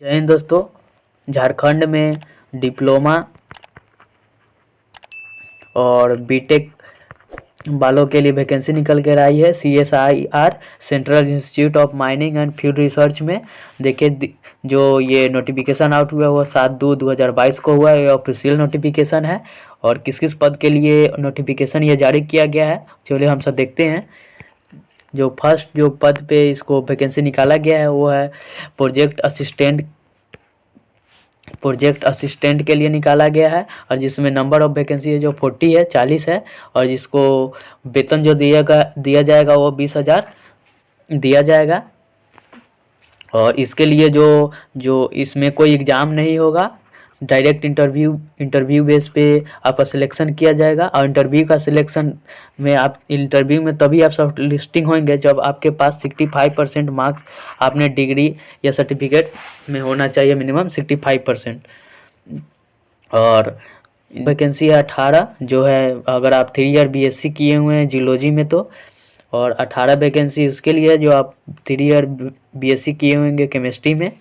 जय हिंद दोस्तों। झारखंड में डिप्लोमा और बीटेक वालों के लिए वैकेंसी निकल कर आई है। CSIR central institute of mining and field research में देखिए जो ये नोटिफिकेशन आउट हुआ वो 7/2/2022 को हुआ। ये ऑफिशियल नोटिफिकेशन है और किस किस पद के लिए नोटिफिकेशन ये जारी किया गया है चलिए हम सब देखते हैं। जो फर्स्ट जो पद पे इसको वैकेंसी निकाला गया है वो है प्रोजेक्ट असिस्टेंट के लिए निकाला गया है और जिसमें नंबर ऑफ वैकेंसी है जो 40 है और जिसको वेतन जो दिया जाएगा वो 20,000 दिया जाएगा। और इसके लिए जो इसमें कोई एग्ज़ाम नहीं होगा, डायरेक्ट इंटरव्यू बेस पे आपका सिलेक्शन किया जाएगा। और इंटरव्यू में तभी आप शॉर्ट लिस्टिंग होंगे जब आपके पास 65% मार्क्स आपने डिग्री या सर्टिफिकेट में होना चाहिए, मिनिमम 65%। और वैकेंसी है 18 जो है अगर आप 3 ईयर BSc किए हुए हैं जियोलॉजी में तो, और 18 वैकेंसी उसके लिए जो आप 3 ईयर BSc किए होंगे केमिस्ट्री में।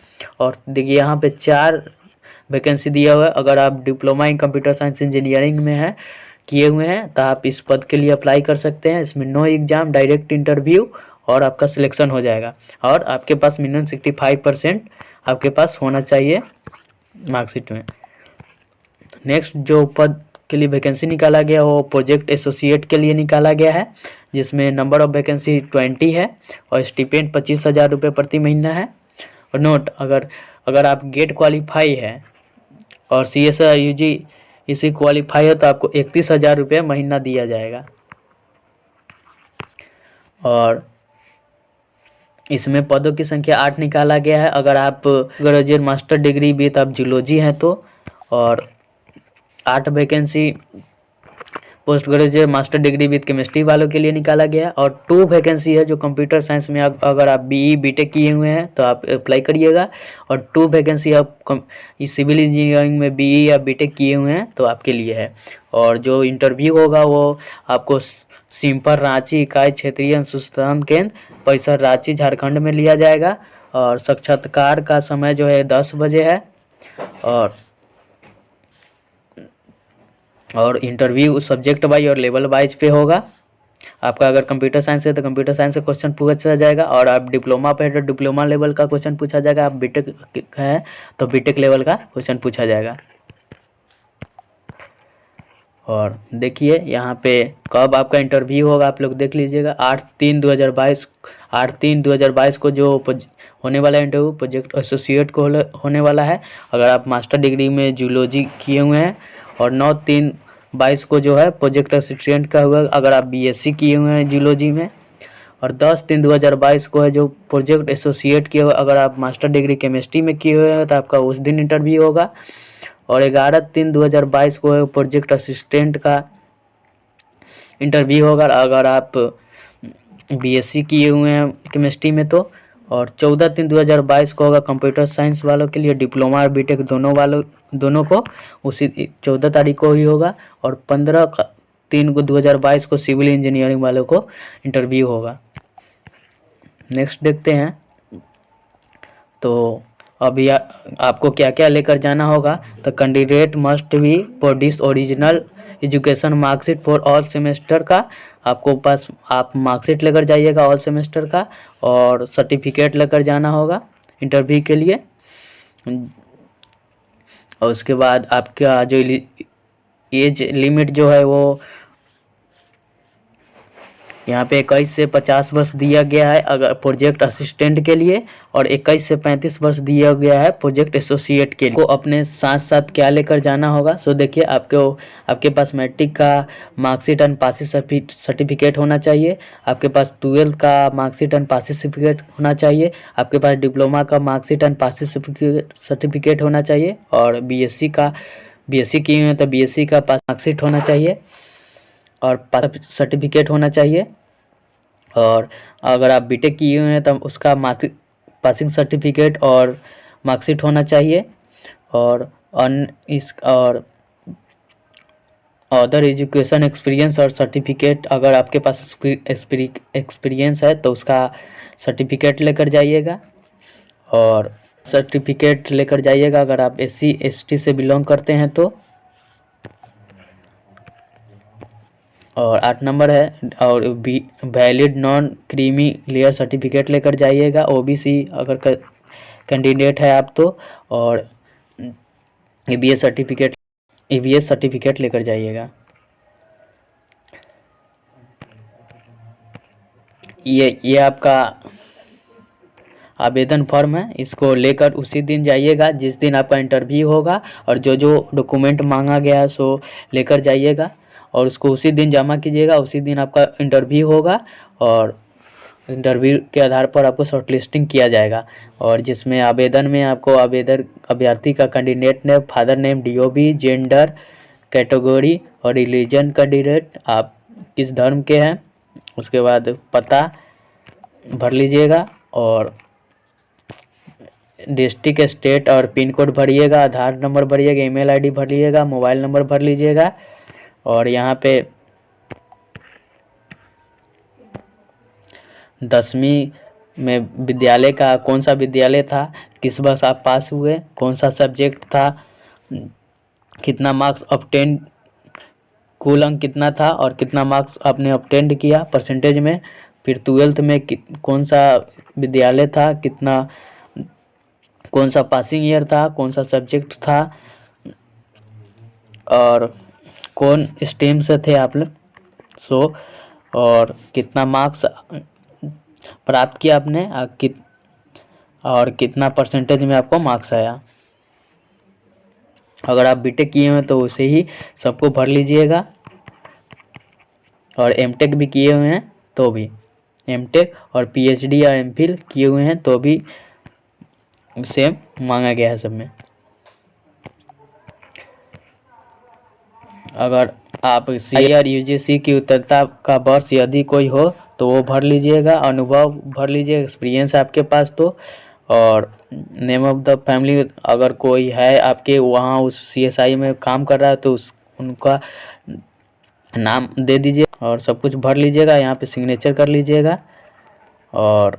और देखिए यहाँ पे 4 वैकेंसी दिया हुआ है। अगर आप diploma in computer science engineering में किए हुए हैं तो आप इस पद के लिए अप्लाई कर सकते हैं। इसमें नो एग्ज़ाम, डायरेक्ट इंटरव्यू और आपका सिलेक्शन हो जाएगा। और आपके पास मिनिमम 65% आपके पास होना चाहिए मार्कशीट में। नेक्स्ट जो पद के लिए वैकेंसी निकाला गया वो प्रोजेक्ट एसोसिएट के लिए निकाला गया है, जिसमें नंबर ऑफ वैकेंसी 20 है और स्टिपेंड 25,000 रुपये प्रति महीना है। और नोट, अगर आप गेट क्वालिफाई है और CSIR UG इसी क्वालिफाई है तो आपको 31,000 रुपये महीना दिया जाएगा। और इसमें पदों की संख्या 8 निकाला गया है। अगर आप ग्रेजुएट मास्टर डिग्री विद आप जियोलॉजी हैं तो, और 8 vacancy post graduate master degree with chemistry वालों के लिए निकाला गया है। और 2 वैकेंसी है जो कंप्यूटर साइंस में अगर आप BE BTech किए हुए हैं तो आप अप्लाई करिएगा। और 2 वैकेंसी आप सिविल इंजीनियरिंग में BE या BTech किए हुए हैं तो आपके लिए है। और जो इंटरव्यू होगा वो आपको सिंपल रांची इकाई क्षेत्रीय अनुसंधान केंद्र परिसर रांची झारखंड में लिया जाएगा। और साक्षात्कार का समय जो है 10 बजे है। और इंटरव्यू सब्जेक्ट वाइज और लेवल वाइज पे होगा। आपका अगर कंप्यूटर साइंस है तो कंप्यूटर साइंस से क्वेश्चन पूछा जाएगा, और आप डिप्लोमा पे है तो डिप्लोमा लेवल का क्वेश्चन पूछा जाएगा, आप बीटेक है तो बीटेक लेवल का क्वेश्चन पूछा जाएगा। और देखिए यहाँ पे कब आपका इंटरव्यू होगा आप लोग देख लीजिएगा। 8/3/2022 को जो होने वाला इंटरव्यू प्रोजेक्ट एसोसिएट को होने वाला है अगर आप मास्टर डिग्री में जियोलॉजी किए हुए हैं। और 9/3/22 को जो है प्रोजेक्ट असिस्टेंट का हुआ अगर आप BSc किए हुए हैं जियोलॉजी में। और 10/3/2022 को है जो प्रोजेक्ट एसोसिएट किए हुए अगर आप मास्टर डिग्री केमिस्ट्री में किए हुए हैं तो आपका उस दिन इंटरव्यू होगा। और 11/3/2022 को है प्रोजेक्ट असिस्टेंट का इंटरव्यू होगा अगर आप BSc किए हुए हैं केमिस्ट्री में तो। और 14/3/2022 को होगा कंप्यूटर साइंस वालों के लिए, डिप्लोमा और बीटेक दोनों को उसी 14 तारीख को ही होगा। और 15/3/2022 को सिविल इंजीनियरिंग वालों को इंटरव्यू होगा। नेक्स्ट देखते हैं तो अभी आपको क्या क्या लेकर जाना होगा। तो candidate must be produce original education marksheet for all semester का, आपको पास आप मार्कशीट लेकर जाइएगा ऑल सेमेस्टर का, और सर्टिफिकेट लेकर जाना होगा इंटरव्यू के लिए। और उसके बाद आपका जो एज लिमिट जो है वो यहाँ पे 21 से 50 वर्ष दिया गया है अगर प्रोजेक्ट असिस्टेंट के लिए, और 21 से 35 वर्ष दिया गया है प्रोजेक्ट एसोसिएट के लिए। को अपने साथ साथ क्या लेकर जाना होगा। सो देखिए आपके पास मैट्रिक का मार्कशीट एंड पासिंग सर्टिफिकेट होना चाहिए, आपके पास 12th का मार्कशीट एंड पासिंग सर्टिफिकेट होना चाहिए, आपके पास डिप्लोमा का मार्कशीट एंड पासिंग सर्टिफिकेट होना चाहिए, और BSc किए हुए हैं तो BSc का पास मार्कशीट होना चाहिए और सर्टिफिकेट होना चाहिए। और अगर आप बीटेक किए हुए हैं तो उसका पासिंग सर्टिफिकेट और मार्कशीट होना चाहिए। और अदर एजुकेशन एक्सपीरियंस और सर्टिफिकेट, अगर आपके पास एक्सपीरियंस है तो उसका सर्टिफिकेट लेकर जाइएगा। और सर्टिफिकेट लेकर जाइएगा अगर आप SC/ST से बिलोंग करते हैं तो। और 8 नंबर है, और valid non creamy layer certificate लेकर जाइएगा, OBC अगर कैंडिडेट है आप तो। और EBS सर्टिफिकेट लेकर जाइएगा। ये आपका आवेदन फॉर्म है, इसको लेकर उसी दिन जाइएगा जिस दिन आपका इंटरव्यू होगा, और जो जो डॉक्यूमेंट मांगा गया है सो लेकर जाइएगा और उसको उसी दिन जमा कीजिएगा। उसी दिन आपका इंटरव्यू होगा और इंटरव्यू के आधार पर आपको शॉर्टलिस्टिंग किया जाएगा। और जिसमें आवेदन में आपको अभ्यर्थी का candidate name, father name, DOB, gender, category और रिलीजन कैंडिडेट, आप किस धर्म के हैं, उसके बाद पता भर लीजिएगा और डिस्ट्रिक्ट, स्टेट और पिन कोड भरिएगा, आधार नंबर भरिएगा, ईमेल आईडी भरिएगा, मोबाइल नंबर भर लीजिएगा। और यहाँ पे 10वीं में विद्यालय का कौन सा विद्यालय था, किस वर्ष आप पास हुए, कौन सा सब्जेक्ट था, कितना मार्क्स ऑब्टेन, कुल अंक कितना था और कितना मार्क्स आपने ऑब्टेन किया परसेंटेज में। फिर 12th में कौन सा विद्यालय था, कितना, कौन सा पासिंग ईयर था, कौन सा सब्जेक्ट था और कौन स्ट्रीम से थे आप लोग, और कितना मार्क्स प्राप्त किया आपने, और कितना परसेंटेज में आपको मार्क्स आया। अगर आप बीटेक किए हैं तो उसे ही सबको भर लीजिएगा, और एमटेक भी किए हुए हैं तो भी, एमटेक और PhD या MPhil किए हुए हैं तो भी सेम मांगा गया है सब में। अगर आप CIR UGC की उत्तरता का वर्ष यदि कोई हो तो वो भर लीजिएगा, अनुभव भर लीजिएगा, एक्सपीरियंस आपके पास तो। और नेम ऑफ द फैमिली अगर कोई है आपके वहाँ उस CSI में काम कर रहा है तो उनका नाम दे दीजिए और सब कुछ भर लीजिएगा। यहाँ पे सिग्नेचर कर लीजिएगा और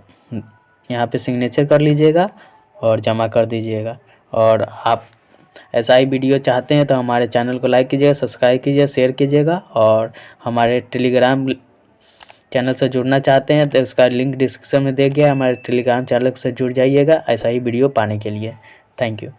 यहाँ पे सिग्नेचर कर लीजिएगा और जमा कर दीजिएगा। और आप ऐसा ही वीडियो चाहते हैं तो हमारे चैनल को लाइक कीजिएगा, सब्सक्राइब कीजिए, शेयर कीजिएगा। और हमारे टेलीग्राम चैनल से जुड़ना चाहते हैं तो उसका लिंक डिस्क्रिप्शन में दे गया, हमारे टेलीग्राम चैनल से जुड़ जाइएगा ऐसा ही वीडियो पाने के लिए। Thank you.